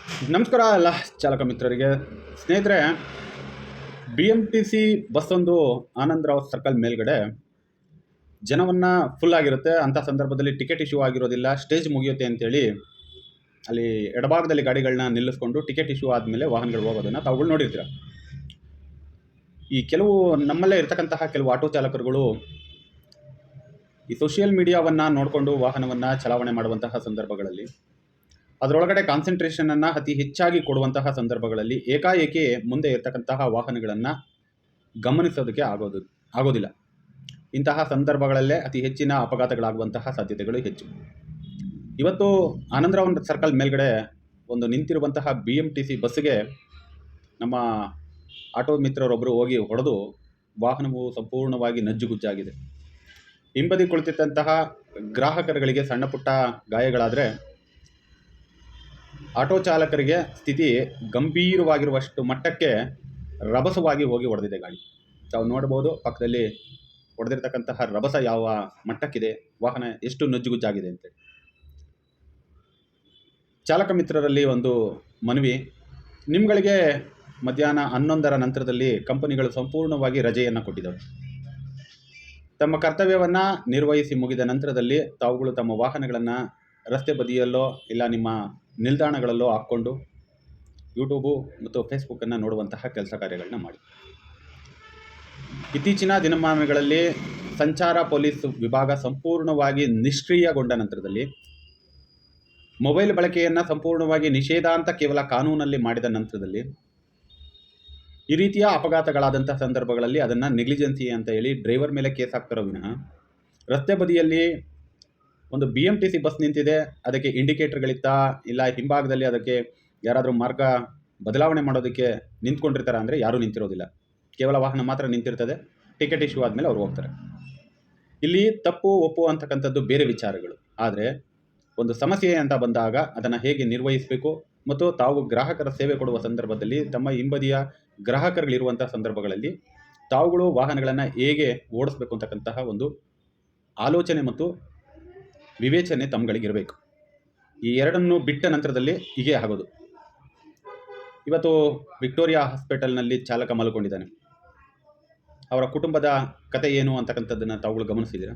ನಮಸ್ಕಾರ ಎಲ್ಲ ಚಾಲಕ ಮಿತ್ರರಿಗೆ. ಸ್ನೇಹಿತರೆ, BMTC ಬಸ್ಸೊಂದು ಆನಂದರಾವ್ ಸರ್ಕಲ್ ಮೇಲ್ಗಡೆ ಜನವನ್ನು ಫುಲ್ ಆಗಿರುತ್ತೆ. ಅಂಥ ಸಂದರ್ಭದಲ್ಲಿ ಟಿಕೆಟ್ ಇಶ್ಯೂ ಆಗಿರೋದಿಲ್ಲ, ಸ್ಟೇಜ್ ಮುಗಿಯುತ್ತೆ ಅಂತೇಳಿ ಅಲ್ಲಿ ಎಡಭಾಗದಲ್ಲಿ ಗಾಡಿಗಳನ್ನ ನಿಲ್ಲಿಸ್ಕೊಂಡು ಟಿಕೆಟ್ ಇಶ್ಯೂ ಆದಮೇಲೆ ವಾಹನಗಳು ಹೋಗೋದನ್ನು ತಾವುಗಳು ನೋಡಿರ್ತೀರ. ಈ ಕೆಲವು ನಮ್ಮಲ್ಲೇ ಇರ್ತಕ್ಕಂತಹ ಕೆಲವು ಆಟೋ ಚಾಲಕರುಗಳು ಈ ಸೋಷಿಯಲ್ ಮೀಡಿಯಾವನ್ನು ನೋಡಿಕೊಂಡು ವಾಹನವನ್ನು ಚಲಾವಣೆ ಮಾಡುವಂತಹ ಸಂದರ್ಭಗಳಲ್ಲಿ, ಅದರೊಳಗಡೆ ಕಾನ್ಸಂಟ್ರೇಷನನ್ನು ಅತಿ ಹೆಚ್ಚಾಗಿ ಕೊಡುವಂತಹ ಸಂದರ್ಭಗಳಲ್ಲಿ ಏಕಾಏಕಿ ಮುಂದೆ ಇರ್ತಕ್ಕಂತಹ ವಾಹನಗಳನ್ನು ಗಮನಿಸೋದಕ್ಕೆ ಆಗೋದಿಲ್ಲ. ಇಂತಹ ಸಂದರ್ಭಗಳಲ್ಲೇ ಅತಿ ಹೆಚ್ಚಿನ ಅಪಘಾತಗಳಾಗುವಂತಹ ಸಾಧ್ಯತೆಗಳು ಹೆಚ್ಚು. ಇವತ್ತು ಆನಂದರಾವ್ ಸರ್ಕಲ್ ಮೇಲ್ಗಡೆ ಒಂದು ನಿಂತಿರುವಂತಹ BMTC ಬಸ್ಸಿಗೆ ನಮ್ಮ ಆಟೋ ಮಿತ್ರರೊಬ್ಬರು ಹೋಗಿ ಹೊಡೆದು ವಾಹನವು ಸಂಪೂರ್ಣವಾಗಿ ನಜ್ಜುಗುಜ್ಜಾಗಿದೆ. ಹಿಂಬದಿ ಕುಳಿತಿದ್ದಂತಹ ಗ್ರಾಹಕರುಗಳಿಗೆ ಸಣ್ಣ ಪುಟ್ಟ ಗಾಯಗಳಾದರೆ, ಆಟೋ ಚಾಲಕರಿಗೆ ಸ್ಥಿತಿ ಗಂಭೀರವಾಗಿರುವಷ್ಟು ಮಟ್ಟಕ್ಕೆ ರಭಸವಾಗಿ ಹೋಗಿ ಹೊಡೆದಿದೆ ಗಾಡಿ. ತಾವು ನೋಡ್ಬೋದು ಪಕ್ಕದಲ್ಲಿ ಹೊಡೆದಿರ್ತಕ್ಕಂತಹ ರಭಸ ಯಾವ ಮಟ್ಟಕ್ಕಿದೆ, ವಾಹನ ಎಷ್ಟು ನಜ್ಜುಗುಜ್ಜಾಗಿದೆ ಅಂತೇಳಿ. ಚಾಲಕ ಮಿತ್ರರಲ್ಲಿ ಒಂದು ಮನವಿ, ನಿಮ್ಗಳಿಗೆ ಮಧ್ಯಾಹ್ನ 11ರ ನಂತರದಲ್ಲಿ ಕಂಪನಿಗಳು ಸಂಪೂರ್ಣವಾಗಿ ರಜೆಯನ್ನು ಕೊಟ್ಟಿದ್ದಾವೆ. ತಮ್ಮ ಕರ್ತವ್ಯವನ್ನು ನಿರ್ವಹಿಸಿ ಮುಗಿದ ನಂತರದಲ್ಲಿ ತಾವುಗಳು ತಮ್ಮ ವಾಹನಗಳನ್ನು ರಸ್ತೆ ಬದಿಯಲ್ಲೋ ಇಲ್ಲ ನಿಮ್ಮ ನಿಲ್ದಾಣಗಳಲ್ಲೋ ಹಾಕ್ಕೊಂಡು ಯೂಟ್ಯೂಬು ಮತ್ತು ಫೇಸ್ಬುಕ್ಕನ್ನು ನೋಡುವಂತಹ ಕೆಲಸ ಕಾರ್ಯಗಳನ್ನ ಮಾಡಿ. ಇತ್ತೀಚಿನ ದಿನಮಾನಗಳಲ್ಲಿ ಸಂಚಾರ ಪೊಲೀಸ್ ವಿಭಾಗ ಸಂಪೂರ್ಣವಾಗಿ ನಿಷ್ಕ್ರಿಯಗೊಂಡ ನಂತರದಲ್ಲಿ, ಮೊಬೈಲ್ ಬಳಕೆಯನ್ನು ಸಂಪೂರ್ಣವಾಗಿ ನಿಷೇಧ ಅಂತ ಕೇವಲ ಕಾನೂನಲ್ಲಿ ಮಾಡಿದ ನಂತರದಲ್ಲಿ, ಈ ರೀತಿಯ ಅಪಘಾತಗಳಾದಂಥ ಸಂದರ್ಭಗಳಲ್ಲಿ ಅದನ್ನು ನೆಗ್ಲಿಜೆನ್ಸಿ ಅಂತ ಹೇಳಿ ಡ್ರೈವರ್ ಮೇಲೆ ಕೇಸ್ ಹಾಕ್ತಾರೋ ವಿನಃ, ರಸ್ತೆ ಬದಿಯಲ್ಲಿ ಒಂದು BMTC ಬಸ್ ನಿಂತಿದೆ, ಅದಕ್ಕೆ ಇಂಡಿಕೇಟರ್ಗಳಿತ್ತಾ ಇಲ್ಲ ಹಿಂಭಾಗದಲ್ಲಿ ಅದಕ್ಕೆ ಯಾರಾದರೂ ಮಾರ್ಗ ಬದಲಾವಣೆ ಮಾಡೋದಕ್ಕೆ ನಿಂತ್ಕೊಂಡಿರ್ತಾರೆ ಅಂದರೆ ಯಾರೂ ನಿಂತಿರೋದಿಲ್ಲ. ಕೇವಲ ವಾಹನ ಮಾತ್ರ ನಿಂತಿರ್ತದೆ. ಟಿಕೆಟ್ ಇಶ್ಯೂ ಆದಮೇಲೆ ಅವ್ರು ಹೋಗ್ತಾರೆ. ಇಲ್ಲಿ ತಪ್ಪು ಒಪ್ಪು ಅಂತಕ್ಕಂಥದ್ದು ಬೇರೆ ವಿಚಾರಗಳು. ಆದರೆ ಒಂದು ಸಮಸ್ಯೆ ಅಂತ ಬಂದಾಗ ಅದನ್ನು ಹೇಗೆ ನಿರ್ವಹಿಸಬೇಕು ಮತ್ತು ತಾವು ಗ್ರಾಹಕರ ಸೇವೆ ಕೊಡುವ ಸಂದರ್ಭದಲ್ಲಿ ತಮ್ಮ ಹಿಂಬದಿಯ ಗ್ರಾಹಕರುಗಳಿರುವಂಥ ಸಂದರ್ಭಗಳಲ್ಲಿ ತಾವುಗಳು ವಾಹನಗಳನ್ನು ಹೇಗೆ ಓಡಿಸ್ಬೇಕು ಅಂತಕ್ಕಂತಹ ಒಂದು ಆಲೋಚನೆ ಮತ್ತು ವಿವೇಚನೆ ತಮ್ಮಗಳಿಗಿರಬೇಕು. ಈ ಎರಡನ್ನು ಬಿಟ್ಟ ನಂತರದಲ್ಲಿ ಹೀಗೆ ಆಗೋದು. ಇವತ್ತು ವಿಕ್ಟೋರಿಯಾ ಹಾಸ್ಪಿಟಲ್ನಲ್ಲಿ ಚಾಲಕ ಮಲ್ಕೊಂಡಿದ್ದಾನೆ. ಅವರ ಕುಟುಂಬದ ಕತೆ ಏನು ಅಂತಕ್ಕಂಥದ್ದನ್ನು ತಾವುಗಳು ಗಮನಿಸಿದ್ದೀರ.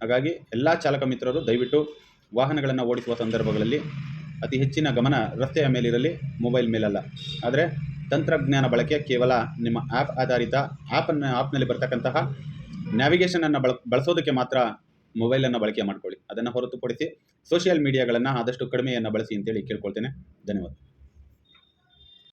ಹಾಗಾಗಿ ಎಲ್ಲ ಚಾಲಕ ಮಿತ್ರರು ದಯವಿಟ್ಟು ವಾಹನಗಳನ್ನು ಓಡಿಸುವ ಸಂದರ್ಭಗಳಲ್ಲಿ ಅತಿ ಹೆಚ್ಚಿನ ಗಮನ ರಸ್ತೆಯ ಮೇಲಿರಲಿ, ಮೊಬೈಲ್ ಮೇಲಲ್ಲ. ಆದರೆ ತಂತ್ರಜ್ಞಾನ ಬಳಕೆ ಕೇವಲ ನಿಮ್ಮ ಆ್ಯಪ್ ಆಧಾರಿತ ಆ್ಯಪ್ನಲ್ಲಿ ಬರ್ತಕ್ಕಂತಹ ನ್ಯಾವಿಗೇಷನನ್ನು ಬಳಸೋದಕ್ಕೆ ಮಾತ್ರ ಮೊಬೈಲನ್ನು ಬಳಕೆ ಮಾಡ್ಕೊಳ್ಳಿ. ಅದನ್ನು ಹೊರತುಪಡಿಸಿ ಸೋಷಿಯಲ್ ಮೀಡಿಯಾಗಳನ್ನು ಆದಷ್ಟು ಕಡಿಮೆಯನ್ನು ಬಳಸಿ ಅಂತೇಳಿ ಕೇಳ್ಕೊಳ್ತೇನೆ. ಧನ್ಯವಾದ.